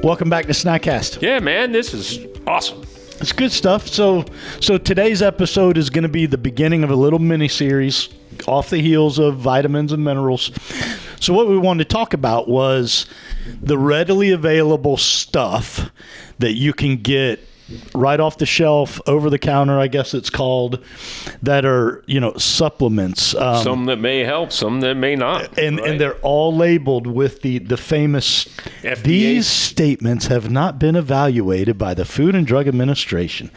Welcome back to Snackcast. Yeah, man, this is awesome. It's good stuff. So today's episode is going to be the beginning of a little mini-series off the heels of vitamins and minerals. So what we wanted to talk about was the readily available stuff that you can get right off the shelf, over the counter, I guess it's called, that are, supplements. Some that may help, some that may not. And right? and they're all labeled with the famous, FDA. These statements have not been evaluated by the Food and Drug Administration.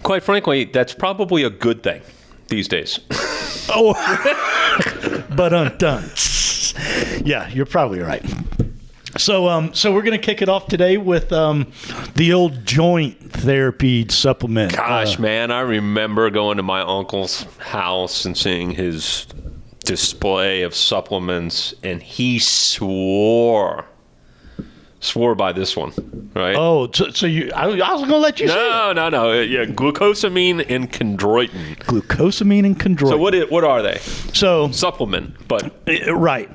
Quite frankly, that's probably a good thing these days. Oh, but undone. Yeah, you're probably right. So we're going to kick it off today with the old joint therapy supplement. Gosh, man, I remember going to my uncle's house and seeing his display of supplements, and he swore by this one, right? Oh, so I was going to let you say it. No. Yeah, glucosamine and chondroitin. Glucosamine and chondroitin. So what are they? So Supplement, but right,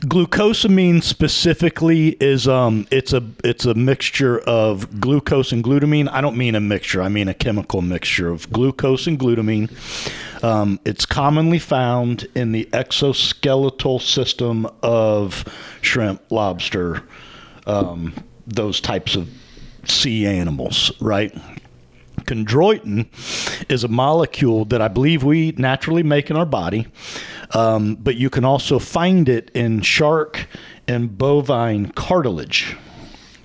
glucosamine specifically is it's a mixture of glucose and glutamine. I don't mean a mixture. I mean a chemical mixture of glucose and glutamine. It's commonly found in the exoskeletal system of shrimp, lobster, those types of sea animals, right? Chondroitin is a molecule that I believe we naturally make in our body, but you can also find it in shark and bovine cartilage.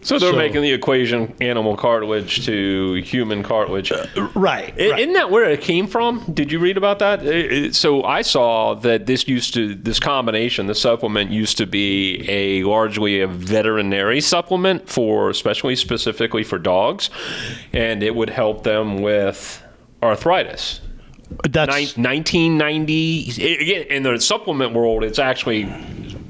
So they're making the equation animal cartilage to human cartilage. Right. Isn't that where it came from? Did you read about that? So I saw that this combination, the supplement used to be largely a veterinary supplement specifically for dogs, and it would help them with arthritis. That's 1990. Again, in the supplement world, it's actually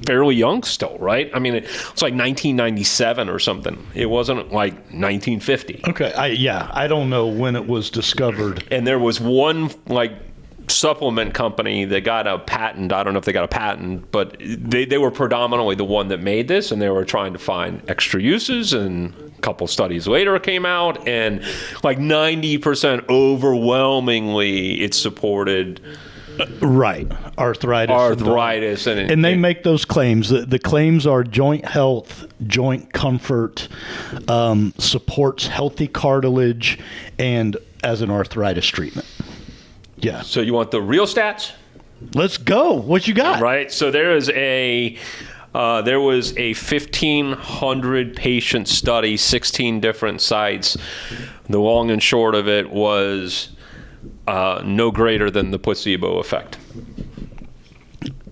fairly young still, right? I mean, it's like 1997 or something. It wasn't like 1950. okay. I don't know when it was discovered. And there was one supplement company that got a patent. I don't know if they got a patent, but they were predominantly the one that made this, and they were trying to find extra uses. And a couple studies later it came out, and like 90% overwhelmingly it supported Right. Arthritis. And they make those claims. The claims are joint health, joint comfort, supports healthy cartilage, and as an arthritis treatment. Yeah. So you want the real stats? Let's go. What you got? Right. So there was a 1,500 patient study, 16 different sites. The long and short of it was no greater than the placebo effect.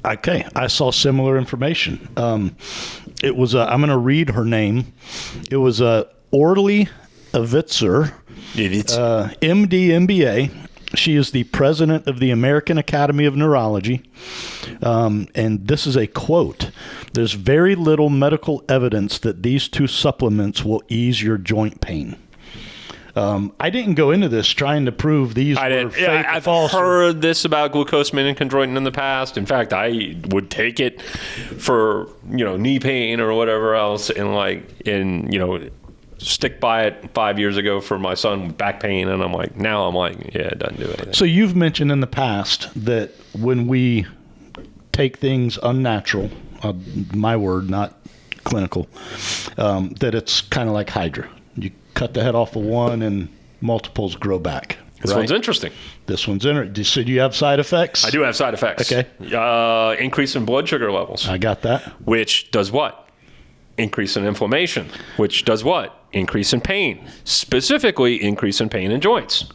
Okay, I saw similar information. It was I'm going to read her name. It was Orly Avitzer, MD, MBA. She is the president of the American Academy of Neurology. And this is a quote. There's very little medical evidence that these two supplements will ease your joint pain. I didn't go into this trying to prove these were fake or I've false. heard this about glucosamine and chondroitin in the past. In fact, I would take it for, knee pain or whatever else, and stick by it 5 years ago for my son with back pain, and now I'm like, yeah, it doesn't do anything. So you've mentioned in the past that when we take things unnatural, my word, not clinical, that it's kind of like Hydra. You cut the head off of one and multiples grow back. This one's interesting. This one's interesting. So do you have side effects? I do have side effects. Okay. Increase in blood sugar levels. I got that. Which does what? Increase in inflammation. Which does what? Increase in pain. Specifically, increase in pain in joints.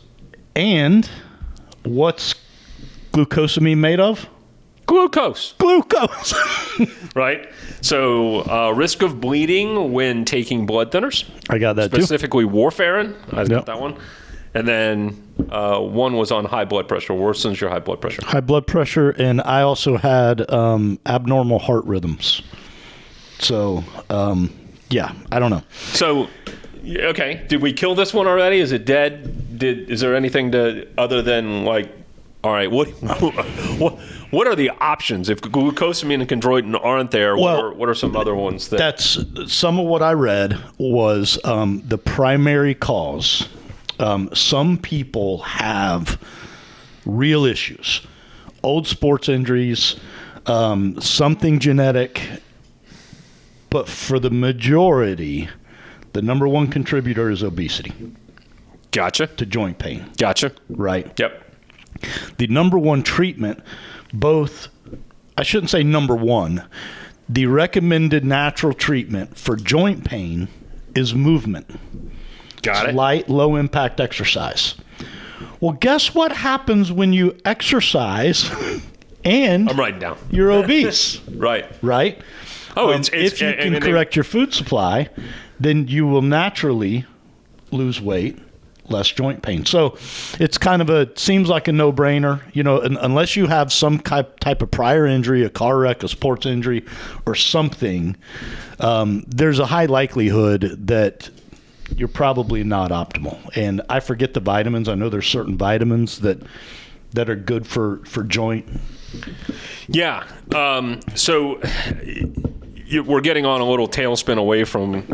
And what's glucosamine made of? Glucose. Right? So risk of bleeding when taking blood thinners. I got that Specifically warfarin. I got that one. And then one was on high blood pressure. Worsens your high blood pressure. High blood pressure, and I also had abnormal heart rhythms. So, yeah, I don't know. So, okay, did we kill this one already? Is it dead? Is there anything other than All right. What are the options if glucosamine and chondroitin aren't there? What are some other ones? That's some of what I read was the primary cause. Some people have real issues, old sports injuries, something genetic, but for the majority, the number one contributor is obesity. Gotcha. To joint pain. Gotcha. Right. Yep. The number one treatment, I shouldn't say number one, the recommended natural treatment for joint pain is movement. Got it. Light, low impact exercise. Well, guess what happens when you exercise and I'm writing down. You're obese? Right. Right? Oh, if you can correct your food supply, then you will naturally lose weight, less joint pain. So it's kind of seems like a no-brainer, unless you have some type of prior injury, a car wreck, a sports injury, or something, there's a high likelihood that you're probably not optimal. And I forget the vitamins. I know there's certain vitamins that are good for joint. Yeah. So we're getting on a little tailspin away from,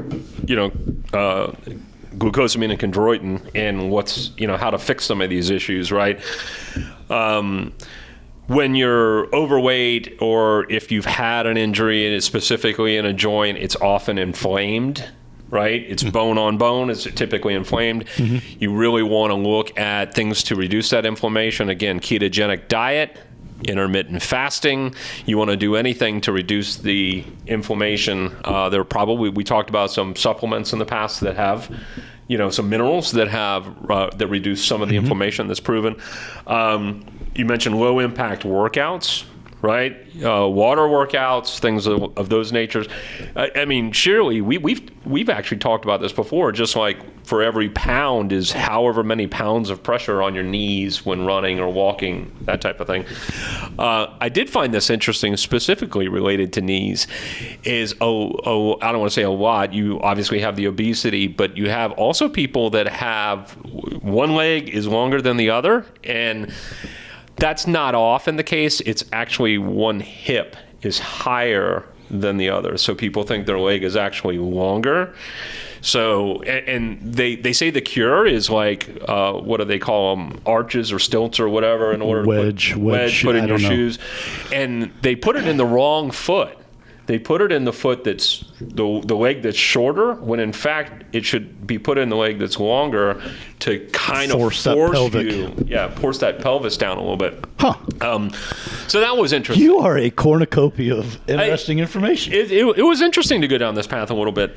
glucosamine and chondroitin and what's, how to fix some of these issues, right? When you're overweight or if you've had an injury and it's specifically in a joint, it's often inflamed, right? It's bone on bone. It's typically inflamed. Mm-hmm. You really want to look at things to reduce that inflammation. Again, ketogenic diet, intermittent fasting. You want to do anything to reduce the inflammation. We talked about some supplements in the past that have, some minerals that that reduce some of the inflammation that's proven. You mentioned low impact workouts, right? Water workouts, things of those natures. I mean, surely we've actually talked about this before. Just like for every pound is however many pounds of pressure on your knees when running or walking, that type of thing. I did find this interesting, specifically related to knees. Is I don't want to say a lot. You obviously have the obesity, but you have also people that have one leg is longer than the other, and that's not often the case. It's actually one hip is higher than the other. So people think their leg is actually longer. So, and they say the cure is like, what do they call them? Arches or stilts or whatever in order to put in your shoes. And they put it in the wrong foot. They put it in the foot that's the leg that's shorter, when in fact it should be put in the leg that's longer to kind of force that pelvis down a little bit. Huh. So that was interesting. You are a cornucopia of interesting information. It was interesting to go down this path a little bit.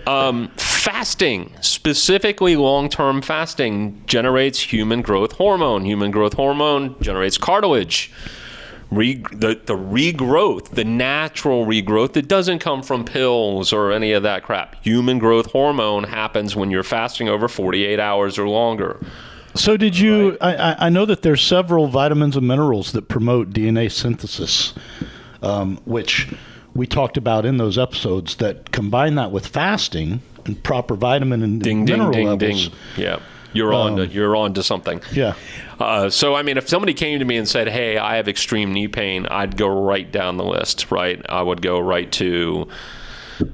Fasting, specifically long-term fasting, generates human growth hormone. Human growth hormone generates cartilage. The regrowth, the natural regrowth that doesn't come from pills or any of that crap. Human growth hormone happens when you're fasting over 48 hours or longer. So did you, right? I know that there's several vitamins and minerals that promote DNA synthesis, which we talked about in those episodes, that combine that with fasting and proper vitamin and mineral levels. Yeah. You're on to something. Yeah. So, I mean, if somebody came to me and said, hey, I have extreme knee pain, I'd go right down the list, right? I would go right to,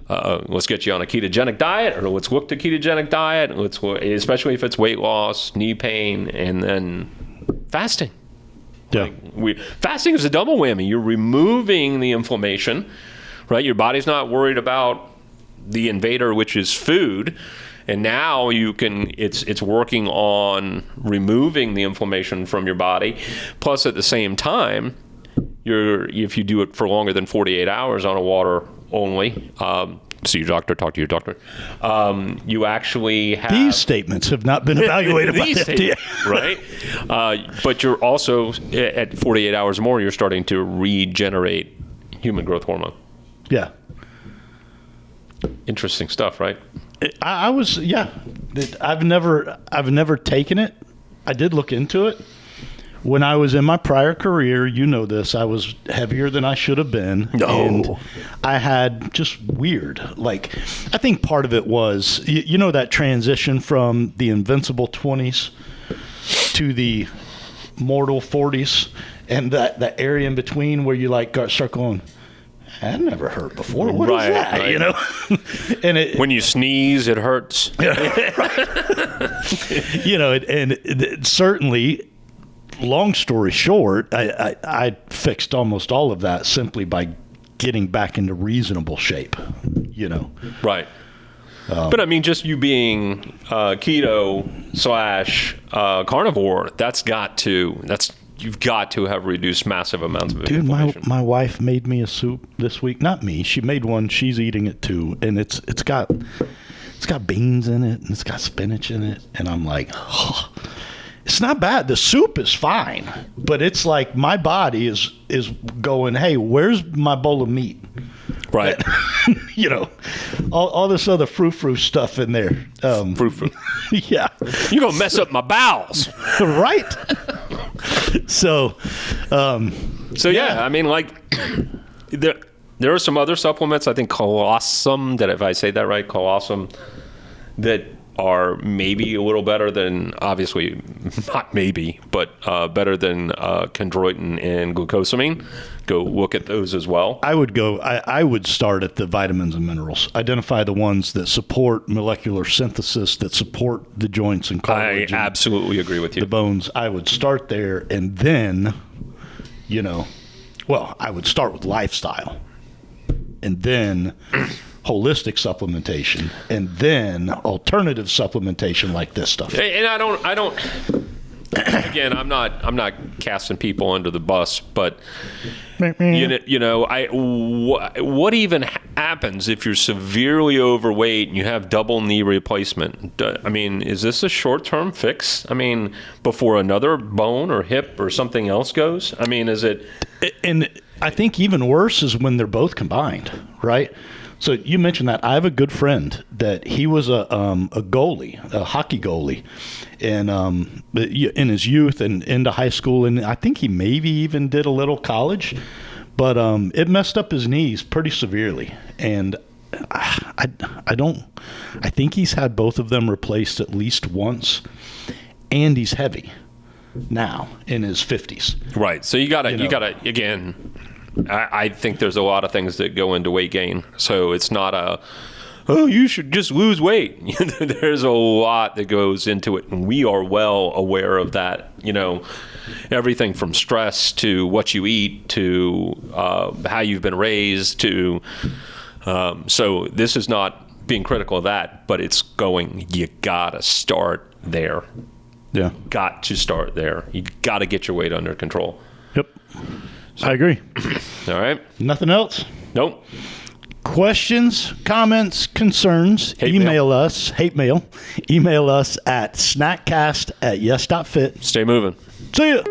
let's get you on a ketogenic diet, or let's look to ketogenic diet, especially if it's weight loss, knee pain, and then fasting. Yeah. Fasting is a double whammy. You're removing the inflammation, right? Your body's not worried about the invader, which is food. And now it's working on removing the inflammation from your body. Plus, at the same time, if you do it for longer than 48 hours on a water only, see your doctor, talk to your doctor, you actually have... These statements have not been evaluated by the FDA. Right? But you're also, at 48 hours or more, you're starting to regenerate human growth hormone. Yeah. Interesting stuff, right? I've never taken it. I did look into it. When I was in my prior career, you know this, I was heavier than I should have been. No. And I had just weird, I think part of it was, that transition from the invincible 20s to the mortal 40s, and that area in between where you like start going, I've never heard before. What is that? Right. You know, and when you sneeze, it hurts. You know, and certainly, long story short, I fixed almost all of that simply by getting back into reasonable shape. You know, Right. But I mean, just you being keto / carnivore, you've got to have reduced massive amounts of dude, inflammation. my wife made me a soup this week. Not me. She made one. She's eating it too, and it's got beans in it and it's got spinach in it, and I'm like, oh, it's not bad. The soup is fine, but it's like my body is going, hey, where's my bowl of meat? Right. You know, all this other frou-frou stuff in there. Frou-frou. Yeah. You're going to mess up my bowels. Right. So yeah, I mean, like, there are some other supplements, I think Colossus, that if I say that right, Colossus, that are maybe a little better than, obviously, not maybe, but better than chondroitin and glucosamine. Go look at those as well. I would start at the vitamins and minerals. Identify the ones that support molecular synthesis, that support the joints and cartilage. I absolutely agree with you. The bones. I would start there, and then, you know, well, I would start with lifestyle, and then holistic supplementation, and then alternative supplementation like this stuff. And I don't. Again, I'm not casting people under the bus, but you know, what even happens if you're severely overweight and you have double knee replacement? I mean, is this a short-term fix? I mean, before another bone or hip or something else goes? I mean, is it? And I think even worse is when they're both combined, right? So you mentioned that. I have a good friend that he was a goalie, a hockey goalie, and in his youth and into high school, and I think he maybe even did a little college, but it messed up his knees pretty severely, and I think he's had both of them replaced at least once, and he's heavy now in his 50s. Right. So you gotta again. I think there's a lot of things that go into weight gain. So it's not you should just lose weight. There's a lot that goes into it, and we are well aware of that. You know, everything from stress to what you eat to how you've been raised to. So this is not being critical of that, but it's going, you gotta start there. Yeah. Got to start there. You gotta get your weight under control. Yep. I agree. All right. Nothing else? Nope. Questions, comments, concerns, email us at snackcast@yes.fit. Stay moving. See ya.